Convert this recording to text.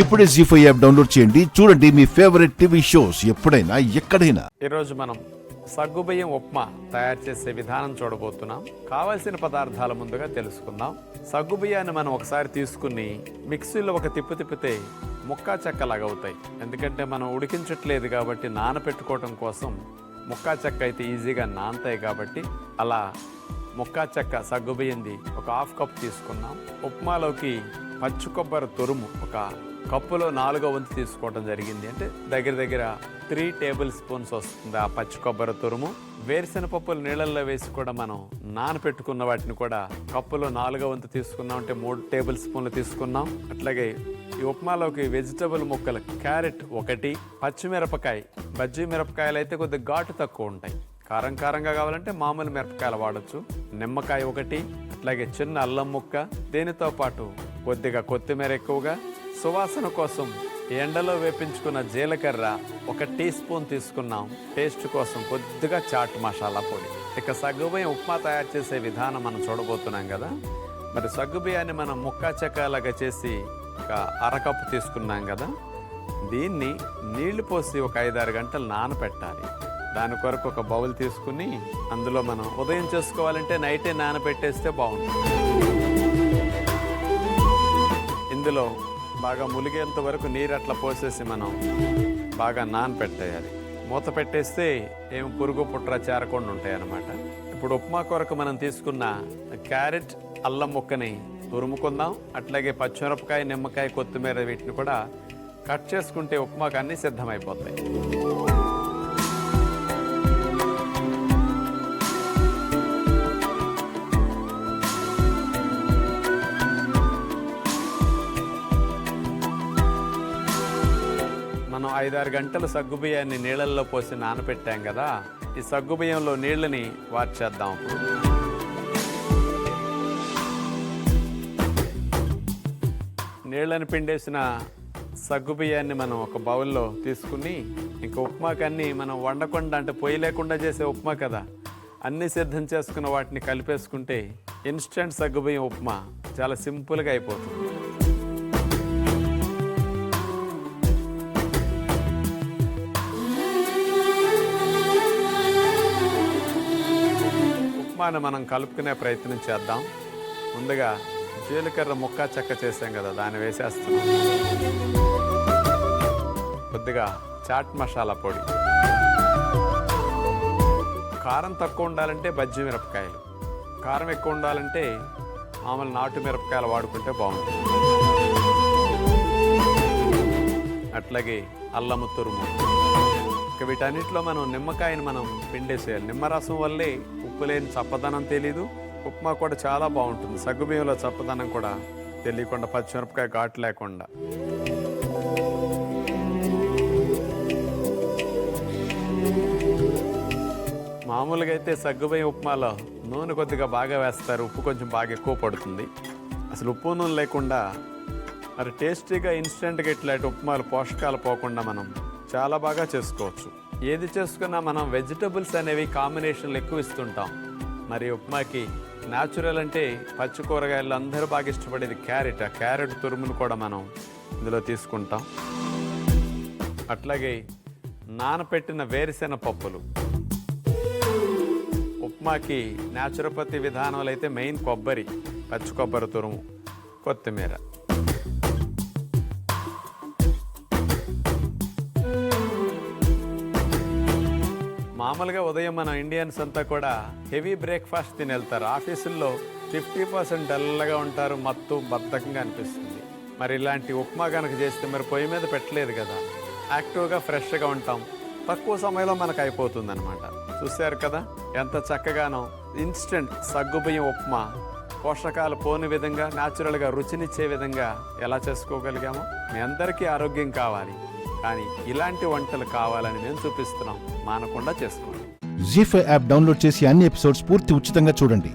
ఇప్పుడే జీ5 app download చేయండి. చూడండి మీ ఫేవరెట్ టీవీ షోస్ ఎప్పుడైనా ఎక్కడైనా. ఈరోజు మనం సగ్గుబియ్యం ఉప్మా తయారు చేసే విధానం చూడబోతున్నాం. కావలసిన పదార్థాలు ముందుగా తెలుసుకుందాం. సగ్గుబియ్యాన్ని మనం ఒకసారి తీసుకుని మిక్సీలో ఒక తిప్పితే ముక్కా చెక్కలాగా అవుతాయి. ఎందుకంటే మనం ఉడికించట్లేదు కాబట్టి నానపెట్టుకోవడం కోసం ముక్కా చెక్క అయితే ఈజీగా నానతాయి కాబట్టి అలా ముక్కా చెక్క సగ్గుబియ్యంది ఒక 1/2 కప్ తీసుకున్నాం. ఉప్మాలోకి పచ్చి కొబ్బరి తురుము ఒక కప్పులో 4వ వంతు తీసుకోవడం జరిగింది. అంటే దగ్గర 3 టేబుల్ స్పూన్స్ వస్తుంది ఆ పచ్చి కొబ్బరి తురుము. వేరుశెనగపప్పులు నీళ్ళల్లో వేసి కూడా మనం నానపెట్టుకున్న వాటిని కూడా కప్పులో 4వ వంతు తీసుకున్నాం. అంటే 3 టేబుల్ స్పూన్లు తీసుకున్నాం. అట్లాగే ఈ ఉప్మాలోకి వెజిటబుల్ ముక్కలు క్యారెట్ 1, పచ్చిమిరపకాయ, బజ్జీ మిరపకాయలు అయితే కొద్దిగా ఘాటు తక్కువ ఉంటాయి. కారంగా కావాలంటే మామూలు మిరపకాయలు వాడచ్చు. నిమ్మకాయ 1, అట్లాగే చిన్న అల్లం ముక్క, దీనితో పాటు కొద్దిగా కొత్తిమీర ఎక్కువగా, సువాసన కోసం ఎండలో వేపించుకున్న జీలకర్ర 1 టీ స్పూన్ తీసుకున్నాం. టేస్ట్ కోసం కొద్దిగా చాట్ మసాలా పొడి. ఇక సగ్గుబియ్యం ఉప్మా తయారు చేసే విధానం మనం చూడబోతున్నాం కదా. మరి సగ్గుబియ్యాన్ని మనం ముక్కా చెక్కలాగా చేసి ఒక 1/2 కప్పు తీసుకున్నాం కదా. దీన్ని నీళ్లు పోసి ఒక 5-6 గంటలు నానపెట్టాలి. దాని కొరకు ఒక బౌల్ తీసుకుని అందులో మనం ఉదయం చేసుకోవాలంటే నైటే నానబెట్టేస్తే బాగుంటుంది. ఇందులో బాగా ములిగేంత వరకు నీరు అట్లా పోసేసి మనం బాగా నానపెట్టేయాలి. మూత పెట్టేస్తే ఏం పురుగు పుట్ర చేరకుండా ఉంటాయి అన్నమాట. ఇప్పుడు ఉప్మా కొరకు మనం తీసుకున్న క్యారెట్, అల్లం ముక్కని తురుముకుందాం. అట్లాగే పచ్చిమిరపకాయ, నిమ్మకాయ, కొత్తిమీర వీటిని కూడా కట్ చేసుకుంటే ఉప్మాకు అన్నీ సిద్ధమైపోతాయి. మనం 5-6 గంటలు సగ్గుబియ్యాన్ని నీళ్ళల్లో పోసి నానపెట్టాం కదా. ఈ సగ్గుబియ్యంలో నీళ్ళని వార్చేద్దాం. నీళ్ళని పిండేసిన సగ్గుబియ్యాన్ని మనం ఒక బౌల్లో తీసుకుని ఇంకా ఉప్మాకన్నీ మనం వండకుండా అంటే పొయ్యి లేకుండా చేసే ఉప్మా కదా, అన్నీ సిద్ధం చేసుకున్న వాటిని కలిపేసుకుంటే ఇన్స్టెంట్ సగ్గుబియ్యం ఉప్మా చాలా సింపుల్గా అయిపోతుంది. ఉప్మాను మనం కలుపుకునే ప్రయత్నం చేద్దాం. ముందుగా జీలకర్ర ముక్కా చెక్క చేసాం కదా, దాన్ని వేసేస్తున్నాం. కొద్దిగా చాట్ మసాలా పొడి. కారం తక్కువ ఉండాలంటే బజ్జీ మిరపకాయలు, కారం ఎక్కువ ఉండాలంటే మామూలు నాటు మిరపకాయలు వాడుకుంటే బాగుంటుంది. అట్లాగే అల్లము తురుము. ఇక వీటన్నిటిలో మనం నిమ్మకాయని మనం పిండేసేయాలి. నిమ్మరసం వల్లే ఉప్పు లేని చప్పదనం తెలీదు, ఉప్మా కూడా చాలా బాగుంటుంది. సగ్గుబియ్యంలో చప్పదనం కూడా తెలియకుండా, పచ్చిమిరపకాయ ఘాటు లేకుండా. మామూలుగా అయితే సగ్గుబియ్యం ఉప్మాలో నూనె కొద్దిగా బాగా వేస్తారు, ఉప్పు కొంచెం బాగా ఎక్కువ పడుతుంది. అసలు ఉప్పు నూనె లేకుండా మరి టేస్టీగా ఇన్స్టెంట్గా ఇట్లాంటి ఉప్మాలు పోషకాలు పోకుండా మనం చాలా బాగా చేసుకోవచ్చు. ఏది చేసుకున్నా మనం వెజిటబుల్స్ అనేవి కాంబినేషన్లు ఎక్కువ ఇస్తుంటాం. మరి ఉప్మాకి న్యాచురల్ అంటే పచ్చి కూరగాయలు అందరూ బాగా ఇష్టపడేది క్యారెట్. ఆ క్యారెట్ తురుమును కూడా మనం ఇందులో తీసుకుంటాం. అట్లాగే నానపెట్టిన వేరుశెనగ పప్పులు. ఉప్మాకి న్యాచురోపతి విధానంలో అయితే మెయిన్ కొబ్బరి, పచ్చి కొబ్బరి తురుము, కొత్తిమీర. మామూలుగా ఉదయం మన ఇండియన్స్ అంతా కూడా హెవీ బ్రేక్ఫాస్ట్ తిని వెళ్తారు. ఆఫీసుల్లో 50% డల్గా ఉంటారు, మత్తు బద్ధకంగా అనిపిస్తుంది. మరి ఇలాంటి ఉప్మా కనుక చేస్తే మరి పొయ్యి మీద పెట్టలేదు కదా, యాక్టివ్గా ఫ్రెష్గా ఉంటాం. తక్కువ సమయంలో మనకు అయిపోతుంది అనమాట. చూశారు కదా ఎంత చక్కగానో ఇన్స్టెంట్ సగ్గుబియ్యం ఉప్మా పోషకాలు పోని విధంగా, న్యాచురల్గా రుచినిచ్చే విధంగా ఎలా చేసుకోగలిగామో. మీ అందరికీ ఆరోగ్యం కావాలి, కానీ ఇలాంటి వంటలు కావాలని మేము చూపిస్తున్నాం. మానకుండా చేసుకోండి. జీ5 యాప్ డౌన్లోడ్ చేసి అన్ని ఎపిసోడ్స్ పూర్తి ఉచితంగా చూడండి.